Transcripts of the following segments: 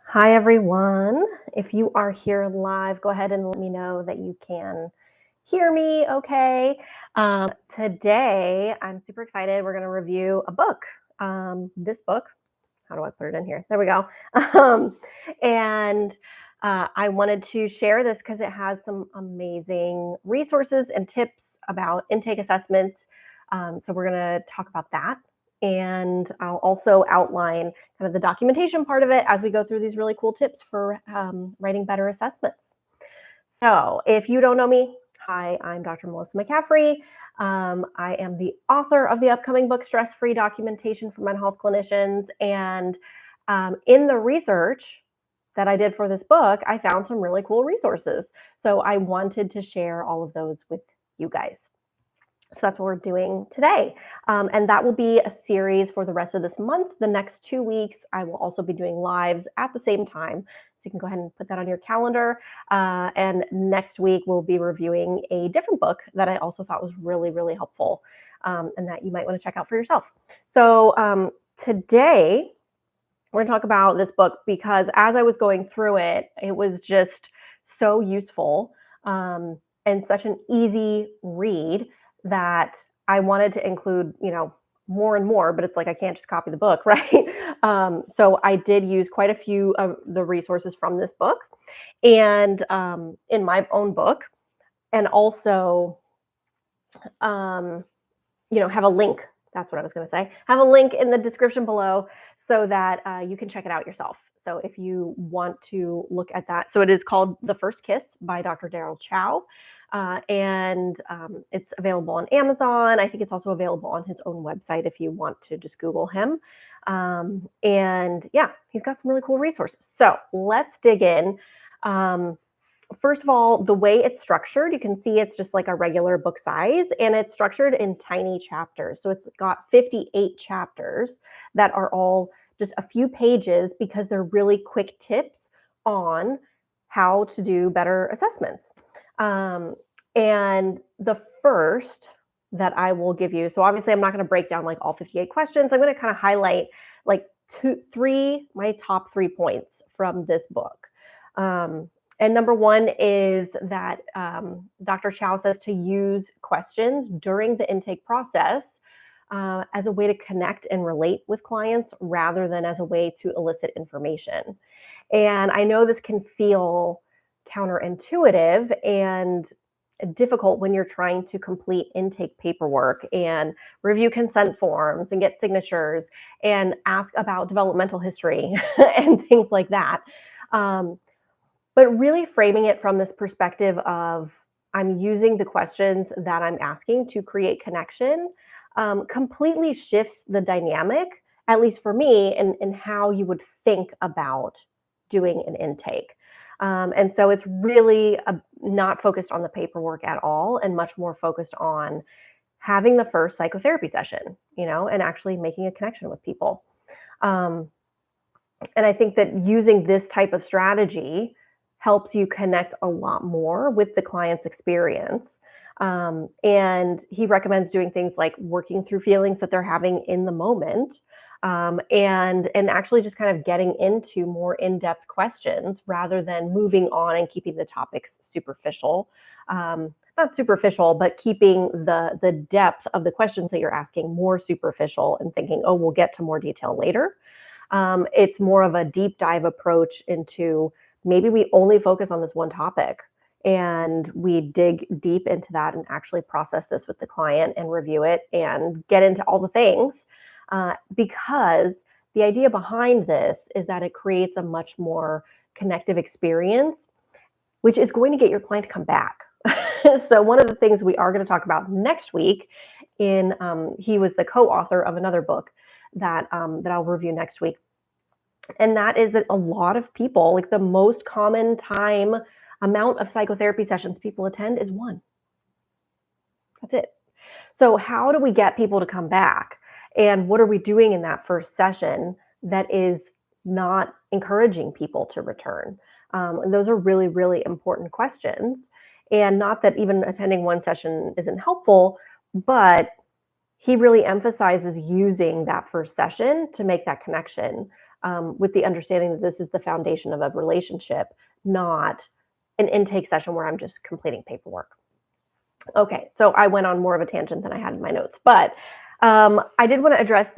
Hi, everyone. If you are here live, go ahead and let me know that you can hear me okay. Today, I'm super excited. We're going to review a book. This book, how do I put it in here? There we go. And I wanted to share this because it has some amazing resources and tips about intake assessments. So we're going to talk about that. And I'll also outline kind of the documentation part of it as we go through these really cool tips for writing better assessments. So if you don't know me, hi, I'm Dr. Maelisa McCaffrey. I am the author of the upcoming book, Stress-Free Documentation for Mental Health Clinicians. And in the research that I did for this book, I found some really cool resources. So I wanted to share all of those with you guys. So that's what we're doing today. And that will be a series for the rest of this month. The next 2 weeks, I will also be doing lives at the same time. So you can go ahead and put that on your calendar. And next week, we'll be reviewing a different book that I also thought was really, really helpful and that you might want to check out for yourself. So today, we're going to talk about this book because as I was going through it, it was just so useful and such an easy read that I wanted to include, more and more, but it's like I can't just copy the book, right? So I did use quite a few of the resources from this book and in my own book, and also, have a link. That's what I was going to say. Have a link in the description below so that you can check it out yourself. So if you want to look at that, so it is called The First Kiss by Dr. Daryl Chow. And it's available on Amazon. I think it's also available on his own website if you want to just Google him. And yeah, he's got some really cool resources. So let's dig in. First of all, the way it's structured, you can see it's just like a regular book size, and it's structured in tiny chapters. So it's got 58 chapters that are all just a few pages because they're really quick tips on how to do better assessments. And the first that I will give you, so obviously I'm not going to break down like all 58 questions. I'm going to kind of highlight like my top 3 points from this book. And number one is that Dr. Chow says to use questions during the intake process as a way to connect and relate with clients rather than as a way to elicit information. And I know this can feel counterintuitive and difficult when you're trying to complete intake paperwork and review consent forms and get signatures and ask about developmental history and things like that. But really framing it from this perspective of I'm using the questions that I'm asking to create connection completely shifts the dynamic, at least for me, in how you would think about doing an intake. And so it's really not focused on the paperwork at all and much more focused on having the first psychotherapy session, and actually making a connection with people. And I think that using this type of strategy helps you connect a lot more with the client's experience. And he recommends doing things like working through feelings that they're having in the moment, and actually just kind of getting into more in-depth questions rather than moving on and keeping the topics superficial. Not superficial, but keeping the depth of the questions that you're asking more superficial and thinking, oh, we'll get to more detail later. It's more of a deep dive approach into maybe we only focus on this one topic and we dig deep into that and actually process this with the client and review it and get into all the things. Because the idea behind this is that it creates a much more connective experience, which is going to get your client to come back. So one of the things we are going to talk about next week he was the co-author of another book that I'll review next week. And that is that a lot of people, like the most common amount of psychotherapy sessions people attend is one. That's it. So how do we get people to come back? And what are we doing in that first session that is not encouraging people to return? And those are really, really important questions. And not that even attending one session isn't helpful, but he really emphasizes using that first session to make that connection with the understanding that this is the foundation of a relationship, not an intake session where I'm just completing paperwork. Okay, so I went on more of a tangent than I had in my notes, but I did want to address,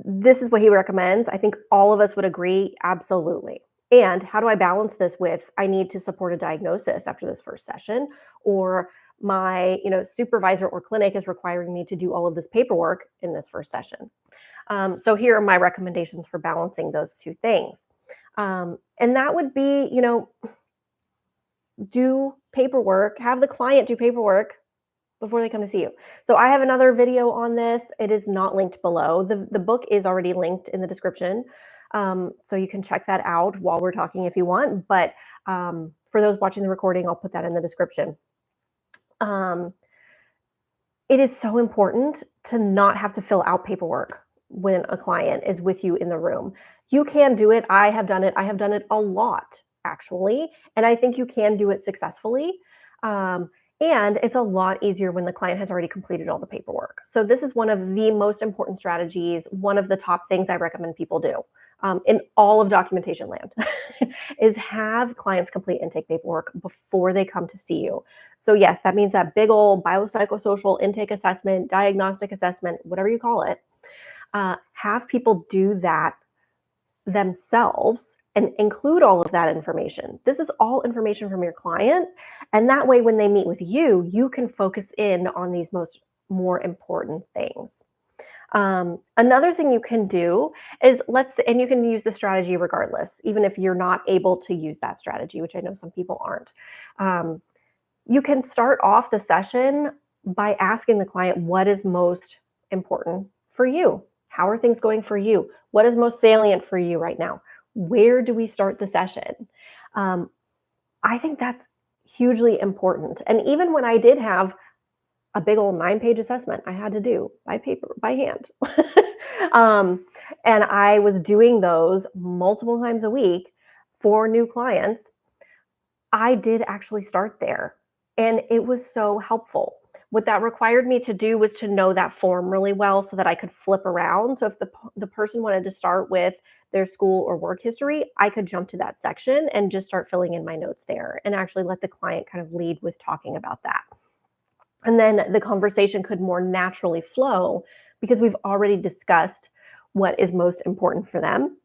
this is what he recommends. I think all of us would agree, absolutely. And how do I balance this with I need to support a diagnosis after this first session, or my supervisor or clinic is requiring me to do all of this paperwork in this first session. So here are my recommendations for balancing those two things. And that would be, do paperwork, have the client do paperwork before they come to see you. So I have another video on this. It is not linked below. The book is already linked in the description. So you can check that out while we're talking if you want. But for those watching the recording, I'll put that in the description. It is so important to not have to fill out paperwork when a client is with you in the room. You can do it. I have done it. I have done it a lot, actually. And I think you can do it successfully. And it's a lot easier when the client has already completed all the paperwork. So this is one of the most important strategies, one of the top things I recommend people do in all of documentation land is have clients complete intake paperwork before they come to see you. So yes, that means that big old biopsychosocial intake assessment, diagnostic assessment, whatever you call it, have people do that themselves and include all of that information. This is all information from your client. And that way, when they meet with you, you can focus in on these more important things. Another thing you can do is and you can use the strategy regardless, even if you're not able to use that strategy, which I know some people aren't. You can start off the session by asking the client what is most important for you. How are things going for you? What is most salient for you right now? Where do we start the session? I think that's hugely important. And even when I did have a big old 9-page assessment I had to do by hand. And I was doing those multiple times a week for new clients. I did actually start there, and it was so helpful. What that required me to do was to know that form really well so that I could flip around. So if the person wanted to start with their school or work history, I could jump to that section and just start filling in my notes there and actually let the client kind of lead with talking about that. And then the conversation could more naturally flow because we've already discussed what is most important for them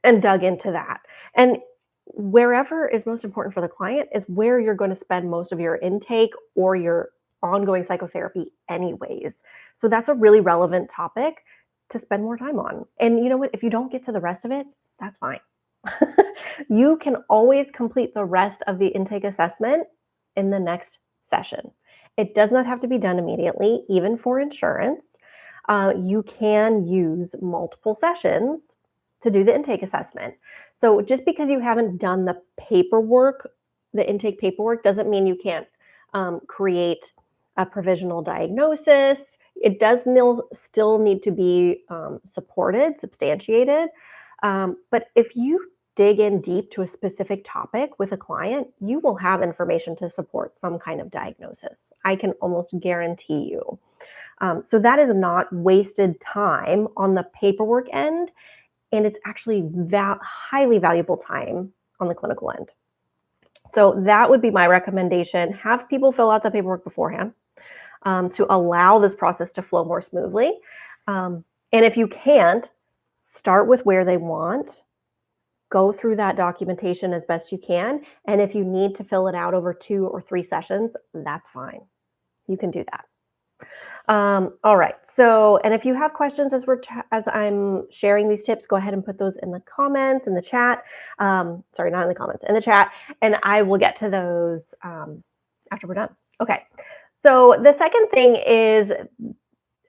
and dug into that. And wherever is most important for the client is where you're going to spend most of your intake or your ongoing psychotherapy anyways. So that's a really relevant topic to spend more time on. And you know what? If you don't get to the rest of it, that's fine. You can always complete the rest of the intake assessment in the next session. It does not have to be done immediately, even for insurance. You can use multiple sessions to do the intake assessment. So just because you haven't done the paperwork, the intake paperwork, doesn't mean you can't create a provisional diagnosis. It does still need to be supported, substantiated. But if you dig in deep to a specific topic with a client, you will have information to support some kind of diagnosis. I can almost guarantee you. So that is not wasted time on the paperwork end, and it's actually highly valuable time on the clinical end. So that would be my recommendation. Have people fill out the paperwork beforehand to allow this process to flow more smoothly. And if you can't, start with where they want. Go through that documentation as best you can. And if you need to fill it out over 2 or 3 sessions, that's fine. You can do that. All right. So, and if you have questions as I'm sharing these tips, go ahead and put those in the comments, in the chat. Sorry, not in the comments, in the chat. And I will get to those after we're done. Okay. So the second thing is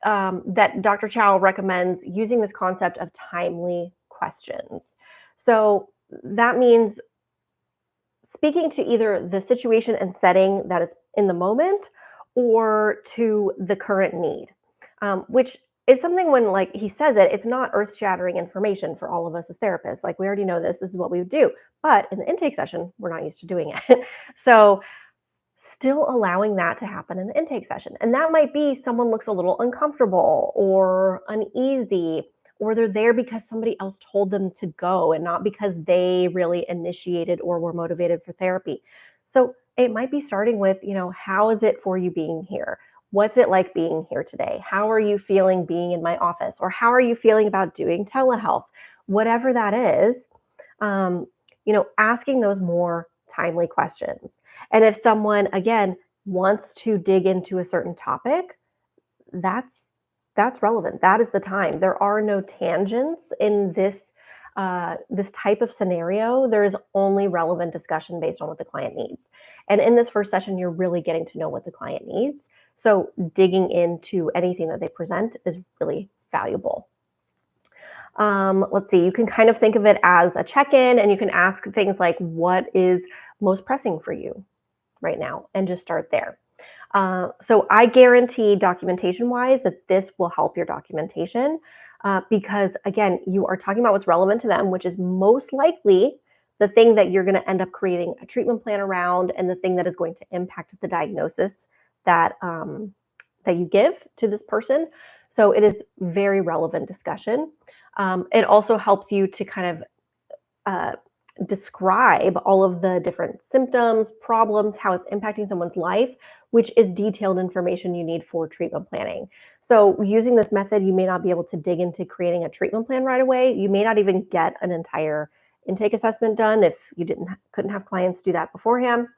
that Dr. Chow recommends using this concept of timely questions. So that means speaking to either the situation and setting that is in the moment or to the current need, which is something when like he says it, it's not earth-shattering information for all of us as therapists. Like we already know this is what we would do. But in the intake session, we're not used to doing it. So still allowing that to happen in the intake session. And that might be someone looks a little uncomfortable or uneasy or they're there because somebody else told them to go and not because they really initiated or were motivated for therapy. So it might be starting with, how is it for you being here? What's it like being here today? How are you feeling being in my office? Or how are you feeling about doing telehealth? Whatever that is, asking those more timely questions. And if someone, again, wants to dig into a certain topic, that's relevant. That is the time. There are no tangents in this type of scenario. There is only relevant discussion based on what the client needs. And in this first session, you're really getting to know what the client needs. So digging into anything that they present is really valuable. Let's see, you can kind of think of it as a check-in, and you can ask things like, what is most pressing for you right now? And just start there. So I guarantee documentation-wise that this will help your documentation because, again, you are talking about what's relevant to them, which is most likely the thing that you're going to end up creating a treatment plan around and the thing that is going to impact the diagnosis that you give to this person. So it is very relevant discussion. It also helps you to kind of describe all of the different symptoms, problems, how it's impacting someone's life, which is detailed information you need for treatment planning. So using this method, you may not be able to dig into creating a treatment plan right away. You may not even get an entire intake assessment done if you couldn't have clients do that beforehand,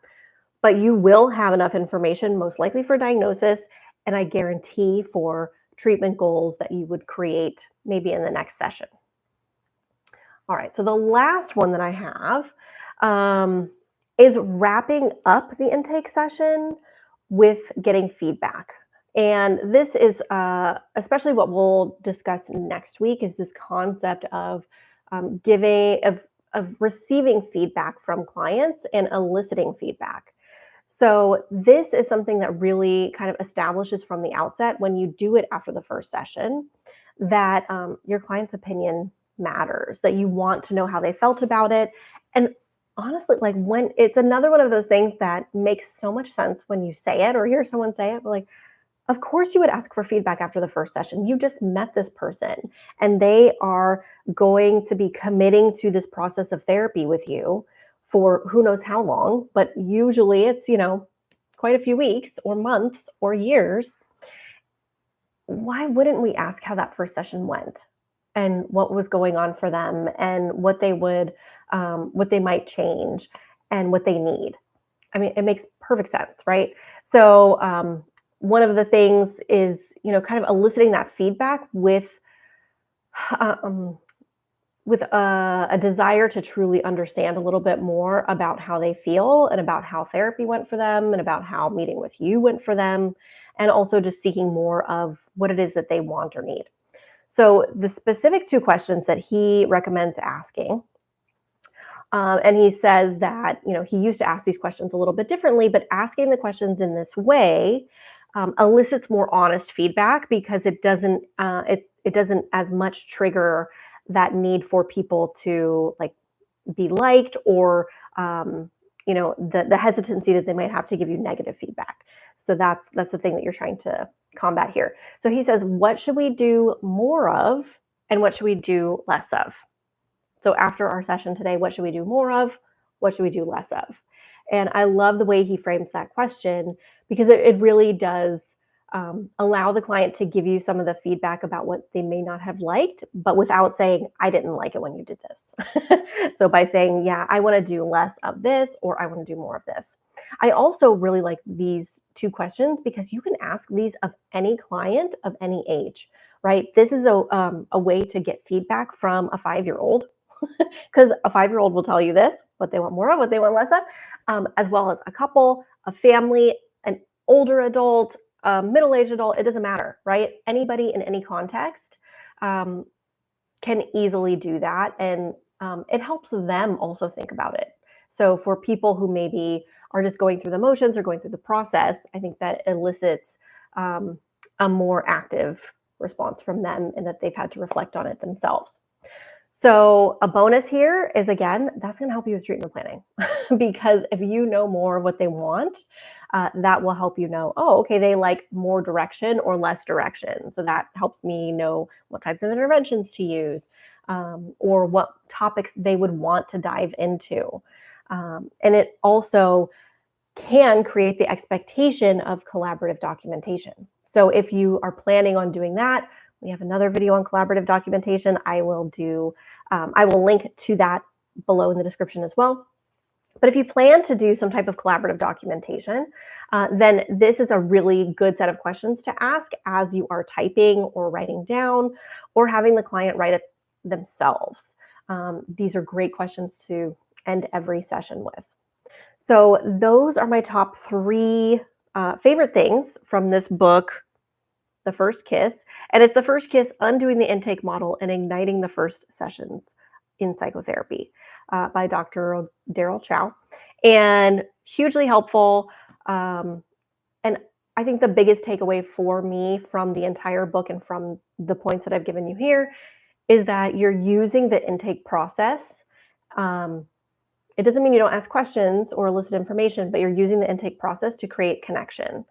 but you will have enough information, most likely for diagnosis, and I guarantee for treatment goals that you would create maybe in the next session. All right, so the last one that I have is wrapping up the intake session with getting feedback. And this is especially what we'll discuss next week is this concept of receiving feedback from clients and eliciting feedback. So this is something that really kind of establishes from the outset when you do it after the first session that your client's opinion matters, that you want to know how they felt about it. And honestly, like when it's another one of those things that makes so much sense when you say it or hear someone say it, but like, of course you would ask for feedback after the first session. You just met this person and they are going to be committing to this process of therapy with you for who knows how long, but usually it's, quite a few weeks or months or years. Why wouldn't we ask how that first session went and what was going on for them and what they might change and what they need? I mean, it makes perfect sense, right? So one of the things is, kind of eliciting that feedback with a desire to truly understand a little bit more about how they feel and about how therapy went for them and about how meeting with you went for them, and also just seeking more of what it is that they want or need. So the specific 2 questions that he recommends asking, and he says that, he used to ask these questions a little bit differently, but asking the questions in this way elicits more honest feedback because it doesn't as much trigger that need for people to be liked or the hesitancy that they might have to give you negative feedback. So that's the thing that you're trying to combat here. So he says, what should we do more of and what should we do less of? So after our session today, what should we do more of? What should we do less of? And I love the way he frames that question because it really does allow the client to give you some of the feedback about what they may not have liked, but without saying, I didn't like it when you did this. So by saying, yeah, I want to do less of this or I want to do more of this. I also really like these 2 questions because you can ask these of any client of any age, right? This is a way to get feedback from a 5-year-old because a 5-year-old will tell you this, what they want more of, what they want less of, as well as a couple, a family, an older adult, a middle-aged adult, it doesn't matter, right? Anybody in any context can easily do that. And it helps them also think about it. So for people who maybe are just going through the motions or going through the process, I think that elicits a more active response from them and that they've had to reflect on it themselves. So a bonus here is, again, that's going to help you with treatment planning because if you know more of what they want, that will help you know, oh, okay, they like more direction or less direction. So that helps me know what types of interventions to use, or what topics they would want to dive into. And it also can create the expectation of collaborative documentation. So if you are planning on doing that, we have another video on collaborative documentation. I will link to that below in the description as well. But if you plan to do some type of collaborative documentation, then this is a really good set of questions to ask as you are typing or writing down or having the client write it themselves. These are great questions to end every session with. So those are my top 3 favorite things from this book, The First Kiss. And it's The First Kiss, Undoing the Intake Model and Igniting the First Sessions in Psychotherapy, by Dr. Daryl Chow. And hugely helpful. And I think the biggest takeaway for me from the entire book and from the points that I've given you here is that you're using the intake process. It doesn't mean you don't ask questions or elicit information, but you're using the intake process to create connection.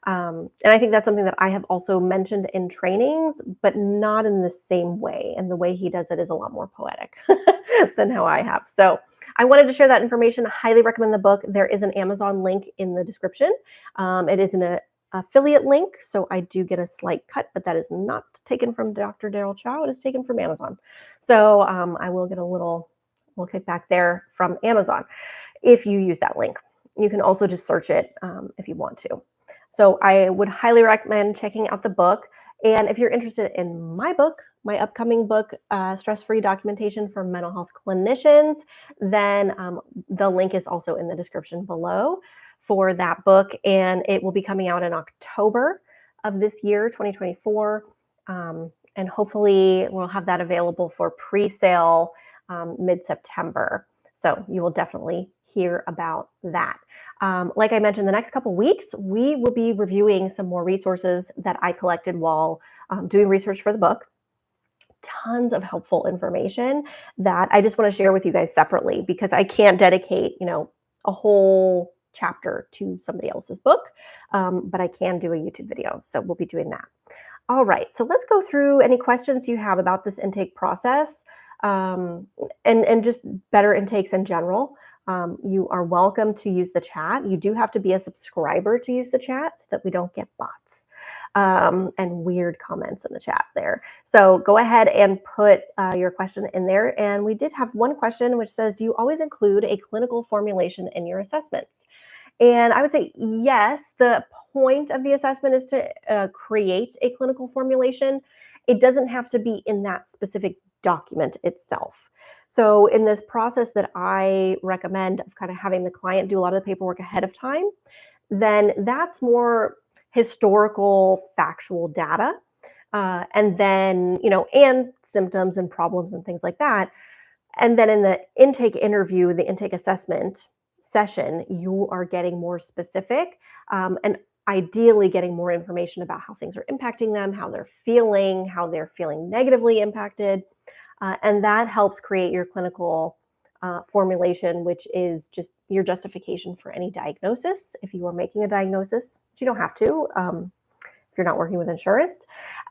And I think that's something that I have also mentioned in trainings, but not in the same way. And the way he does it is a lot more poetic than how I have. So I wanted to share that information. I highly recommend the book. There is an Amazon link in the description. It is an affiliate link, so I do get a slight cut, but that is not taken from Dr. Daryl Chow. It is taken from Amazon. So I will get a little kickback there from Amazon if you use that link. You can also just search it if you want to. So I would highly recommend checking out the book. And if you're interested in my book, my upcoming book, Stress-Free Documentation for Mental Health Clinicians, then the link is also in the description below for that book. And it will be coming out in October of this year, 2024. And hopefully we'll have that available for pre-sale mid-September. So you will definitely hear about that. Like I mentioned, the next couple weeks, we will be reviewing some more resources that I collected while doing research for the book. Tons of helpful information that I just want to share with you guys separately, because I can't dedicate, a whole chapter to somebody else's book, but I can do a YouTube video. So we'll be doing that. All right, so let's go through any questions you have about this intake process, and just better intakes in general. You are welcome to use the chat. You do have to be a subscriber to use the chat so that we don't get bots and weird comments in the chat there. So go ahead and put your question in there. And we did have one question which says, do you always include a clinical formulation in your assessments? And I would say yes. The point of the assessment is to create a clinical formulation. It doesn't have to be in that specific document itself. So in this process that I recommend of kind of having the client do a lot of the paperwork ahead of time, then that's more historical, factual data. And then, and symptoms and problems and things like that. And then in the intake interview, the intake assessment session, you are getting more specific, and ideally getting more information about how things are impacting them, how they're feeling negatively impacted. And that helps create your clinical formulation, which is just your justification for any diagnosis. If you are making a diagnosis, which you don't have to if you're not working with insurance.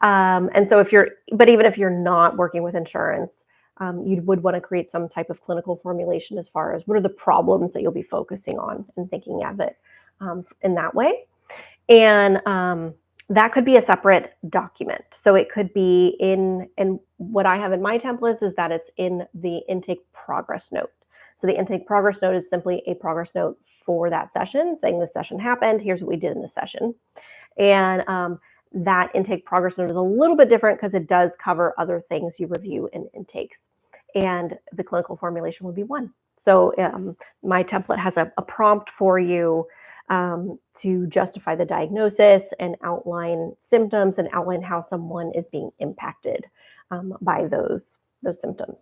And so even if you're not working with insurance, you would want to create some type of clinical formulation as far as what are the problems that you'll be focusing on and thinking of it in that way. And that could be a separate document. So it could be and what I have in my templates is that it's in the intake progress note. So the intake progress note is simply a progress note for that session, saying this session happened, here's what we did in the session. And that intake progress note is a little bit different because it does cover other things you review in intakes. And the clinical formulation would be one. So my template has a prompt for you to justify the diagnosis and outline symptoms and outline how someone is being impacted by those symptoms.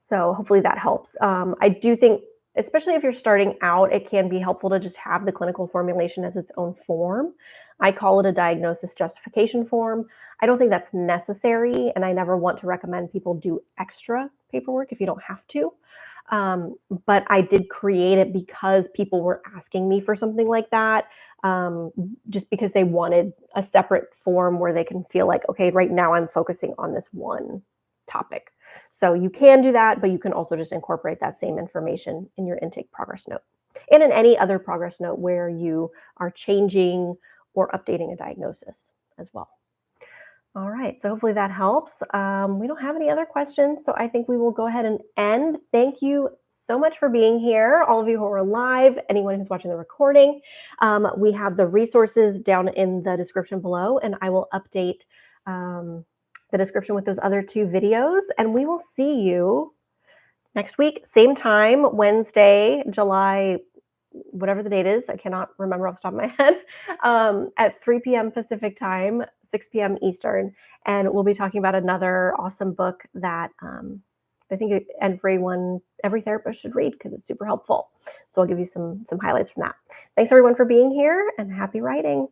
So hopefully that helps. I do think, especially if you're starting out, it can be helpful to just have the clinical formulation as its own form. I call it a diagnosis justification form. I don't think that's necessary, and I never want to recommend people do extra paperwork if you don't have to. But I did create it because people were asking me for something like that, just because they wanted a separate form where they can feel like, okay, right now I'm focusing on this one topic. So you can do that, but you can also just incorporate that same information in your intake progress note and in any other progress note where you are changing or updating a diagnosis as well. All right, so hopefully that helps. We don't have any other questions, so I think we will go ahead and end. Thank you so much for being here, all of you who are live, anyone who's watching the recording. We have the resources down in the description below, and I will update the description with those other 2 videos, and we will see you next week, same time, Wednesday, July, whatever the date is, I cannot remember off the top of my head, at 3 p.m. Pacific time, 6 p.m. Eastern. And we'll be talking about another awesome book that I think every therapist should read because it's super helpful. So I'll give you some highlights from that. Thanks everyone for being here and happy writing.